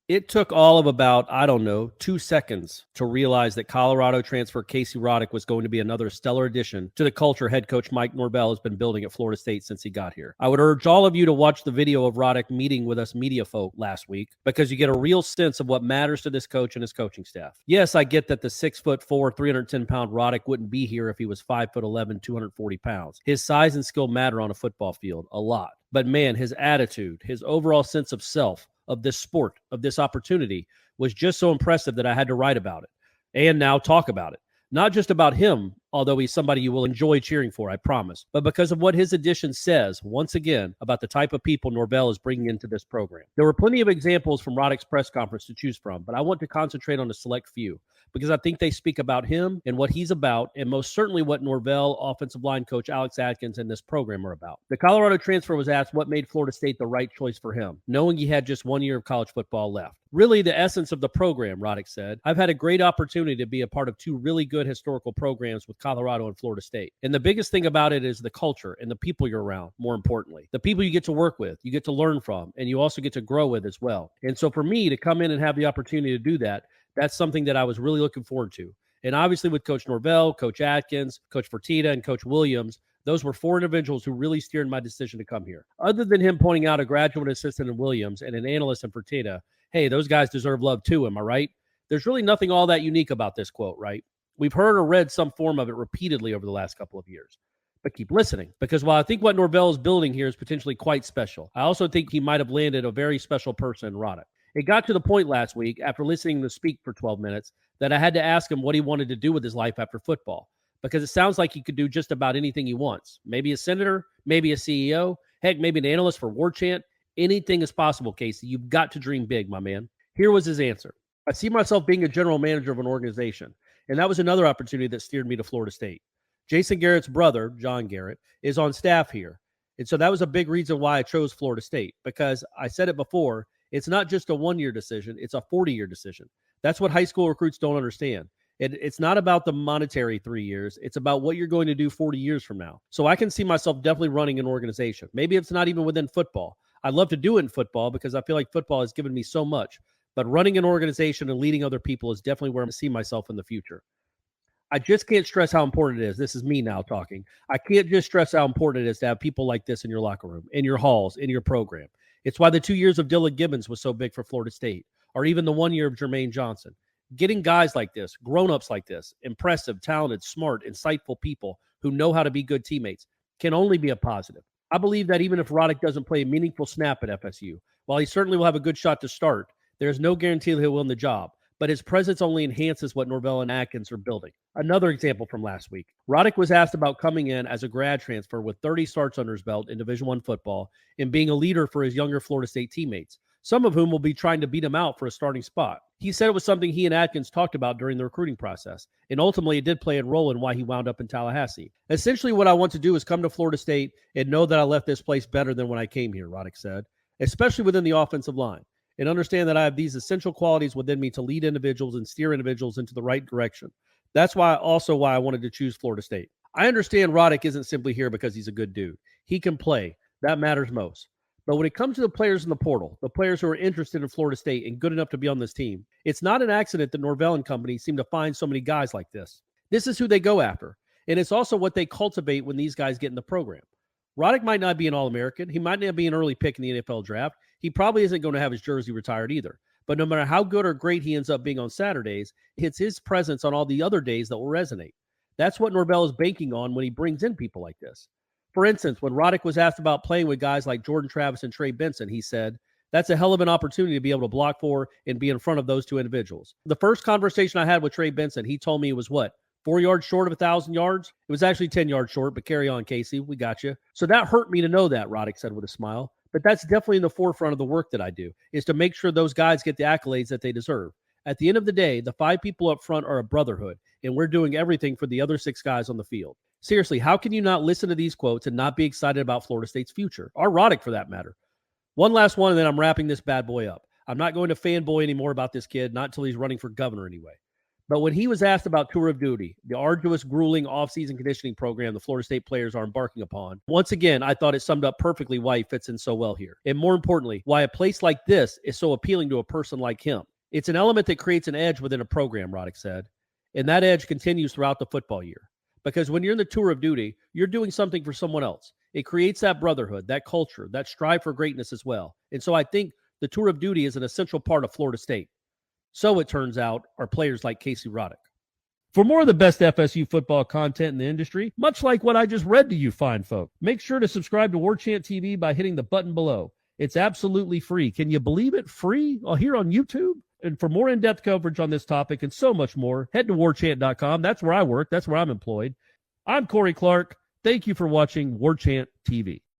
It took all of about, I don't know, 2 seconds to realize that Colorado transfer Casey Roddick was going to be another stellar addition to the culture head coach Mike Norvell has been building at Florida State since he got here. I would urge all of you to watch the video of Roddick meeting with us media folk last week because you get a real sense of what matters to this coach and his coaching staff. Yes, I get that the 6'4", 310-pound Roddick wouldn't be here if he was 5'11", 240 pounds. His size and skill matter on a football field a lot. But man, his attitude, his overall sense of self, of this sport, of this opportunity, was just so impressive that I had to write about it and now talk about it. Not just about him, although he's somebody you will enjoy cheering for, I promise, but because of what his addition says, once again, about the type of people Norvell is bringing into this program. There were plenty of examples from Roddick's press conference to choose from, but I want to concentrate on a select few because I think they speak about him and what he's about, and most certainly what Norvell offensive line coach Alex Atkins and this program are about. The Colorado transfer was asked what made Florida State the right choice for him, knowing he had just 1 year of college football left. Really the essence of the program, Roddick said. I've had a great opportunity to be a part of two really good historical programs with Colorado and Florida State. And the biggest thing about it is the culture and the people you're around, more importantly. The people you get to work with, you get to learn from, and you also get to grow with as well. And so for me to come in and have the opportunity to do that, that's something that I was really looking forward to. And obviously with Coach Norvell, Coach Atkins, Coach Fertitta, and Coach Williams, those were four individuals who really steered my decision to come here. Other than him pointing out a graduate assistant in Williams and an analyst in Fertitta, hey, those guys deserve love too, am I right? There's really nothing all that unique about this quote, right? We've heard or read some form of it repeatedly over the last couple of years. But keep listening, because while I think what Norvell is building here is potentially quite special, I also think he might have landed a very special person in Roddick. It got to the point last week, after listening to speak for 12 minutes, that I had to ask him what he wanted to do with his life after football, because it sounds like he could do just about anything he wants. Maybe a senator, maybe a CEO, heck, maybe an analyst for Warchant. Anything is possible, Casey. You've got to dream big, my man. Here was his answer. I see myself being a general manager of an organization, and that was another opportunity that steered me to Florida State. Jason Garrett's brother, John Garrett, is on staff here. And so that was a big reason why I chose Florida State, because I said it before, it's not just a one-year decision, it's a 40-year decision. That's what high school recruits don't understand. It's not about the monetary 3 years. It's about what you're going to do 40 years from now. So I can see myself definitely running an organization. Maybe it's not even within football. I'd love to do it in football because I feel like football has given me so much. But running an organization and leading other people is definitely where I see myself in the future. I just can't stress how important it is. This is me now talking. I can't just stress how important it is to have people like this in your locker room, in your halls, in your program. It's why the 2 years of Dylan Gibbons was so big for Florida State, or even the 1 year of Jermaine Johnson. Getting guys like this, grown-ups like this, impressive, talented, smart, insightful people who know how to be good teammates can only be a positive. I believe that even if Roddick doesn't play a meaningful snap at FSU, while he certainly will have a good shot to start, there's no guarantee that he'll win the job. But his presence only enhances what Norvell and Atkins are building. Another example from last week. Roddick was asked about coming in as a grad transfer with 30 starts under his belt in Division I football and being a leader for his younger Florida State teammates, some of whom will be trying to beat him out for a starting spot. He said it was something he and Atkins talked about during the recruiting process, and ultimately it did play a role in why he wound up in Tallahassee. Essentially, what I want to do is come to Florida State and know that I left this place better than when I came here, Roddick said, especially within the offensive line, and understand that I have these essential qualities within me to lead individuals and steer individuals into the right direction. That's why I wanted to choose Florida State. I understand Roddick isn't simply here because he's a good dude. He can play. That matters most. But when it comes to the players in the portal, the players who are interested in Florida State and good enough to be on this team, it's not an accident that Norvell and company seem to find so many guys like this. This is who they go after. And it's also what they cultivate when these guys get in the program. Roddick might not be an All-American. He might not be an early pick in the NFL draft. He probably isn't going to have his jersey retired either. But no matter how good or great he ends up being on Saturdays, it's his presence on all the other days that will resonate. That's what Norvell is banking on when he brings in people like this. For instance, when Roddick was asked about playing with guys like Jordan Travis and Trey Benson, he said, that's a hell of an opportunity to be able to block for and be in front of those two individuals. The first conversation I had with Trey Benson, he told me it was 4 yards short of 1,000 yards? It was actually 10 yards short, but carry on, Casey. We got you. So that hurt me to know that, Roddick said with a smile. But that's definitely in the forefront of the work that I do, is to make sure those guys get the accolades that they deserve. At the end of the day, the 5 people up front are a brotherhood, and we're doing everything for the other 6 guys on the field. Seriously, how can you not listen to these quotes and not be excited about Florida State's future? Or Roddick, for that matter. One last one, and then I'm wrapping this bad boy up. I'm not going to fanboy anymore about this kid, not until he's running for governor anyway. But when he was asked about tour of duty, the arduous, grueling off-season conditioning program the Florida State players are embarking upon, once again, I thought it summed up perfectly why he fits in so well here. And more importantly, why a place like this is so appealing to a person like him. It's an element that creates an edge within a program, Roddick said. And that edge continues throughout the football year. Because when you're in the tour of duty, you're doing something for someone else. It creates that brotherhood, that culture, that strive for greatness as well. And so I think the tour of duty is an essential part of Florida State. So it turns out are players like Casey Roddick. For more of the best FSU football content in the industry, much like what I just read to you fine folk, make sure to subscribe to WarchantTV by hitting the button below. It's absolutely free. Can you believe it? Free? Here on YouTube? And for more in-depth coverage on this topic and so much more, head to warchant.com. That's where I work. That's where I'm employed. I'm Corey Clark. Thank you for watching Warchant TV.